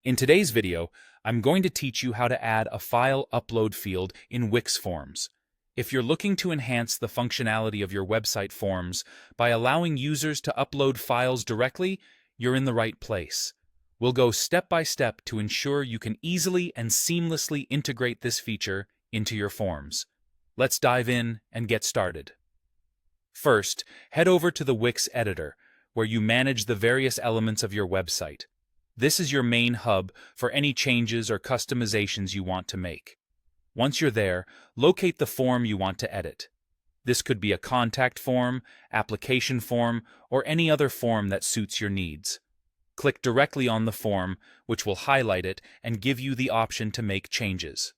In today's video, I'm going to teach you how to add a file upload field in Wix Forms. If you're looking to enhance the functionality of your website forms by allowing users to upload files directly, you're in the right place. We'll go step by step to ensure you can easily and seamlessly integrate this feature into your forms. Let's dive in and get started. First, head over to the Wix editor, where you manage the various elements of your website. This is your main hub for any changes or customizations you want to make. Once you're there, locate the form you want to edit. This could be a contact form, application form, or any other form that suits your needs. Click directly on the form, which will highlight it and give you the option to make changes.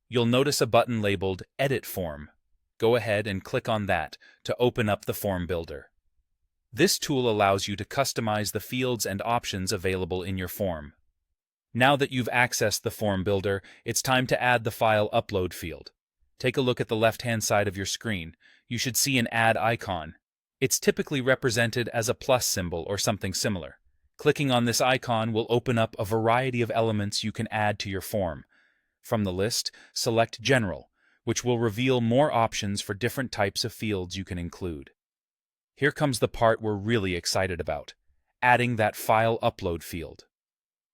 You'll notice a button labeled Edit Form. Go ahead and click on that to open up the form builder. This tool allows you to customize the fields and options available in your form. Now that you've accessed the form builder, it's time to add the file upload field. Take a look at the left-hand side of your screen. You should see an add icon. It's typically represented as a plus symbol or something similar. Clicking on this icon will open up a variety of elements you can add to your form. From the list, select General, which will reveal more options for different types of fields you can include. Here comes the part we're really excited about, adding that file upload field.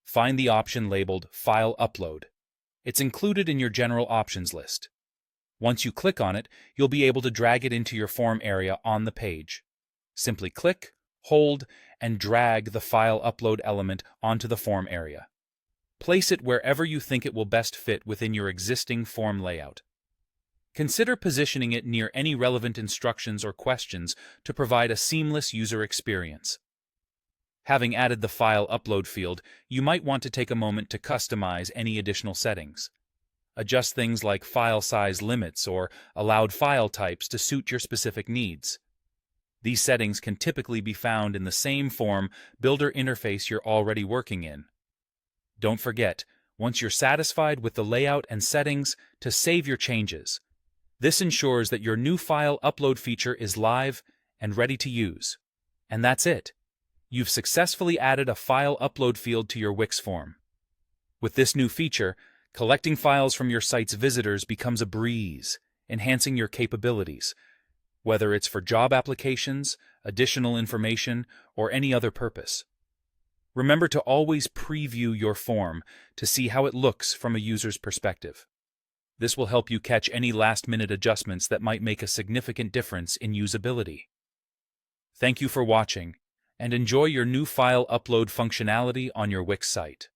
Find the option labeled File Upload. It's included in your general options list. Once you click on it, you'll be able to drag it into your form area on the page. Simply click, hold, and drag the file upload element onto the form area. Place it wherever you think it will best fit within your existing form layout. Consider positioning it near any relevant instructions or questions to provide a seamless user experience. Having added the file upload field, you might want to take a moment to customize any additional settings. Adjust things like file size limits or allowed file types to suit your specific needs. These settings can typically be found in the same form builder interface you're already working in. Don't forget, once you're satisfied with the layout and settings, to save your changes. This ensures that your new file upload feature is live and ready to use. And that's it. You've successfully added a file upload field to your Wix form. With this new feature, collecting files from your site's visitors becomes a breeze, enhancing your capabilities, whether it's for job applications, additional information, or any other purpose. Remember to always preview your form to see how it looks from a user's perspective. This will help you catch any last-minute adjustments that might make a significant difference in usability. Thank you for watching, and enjoy your new file upload functionality on your Wix site.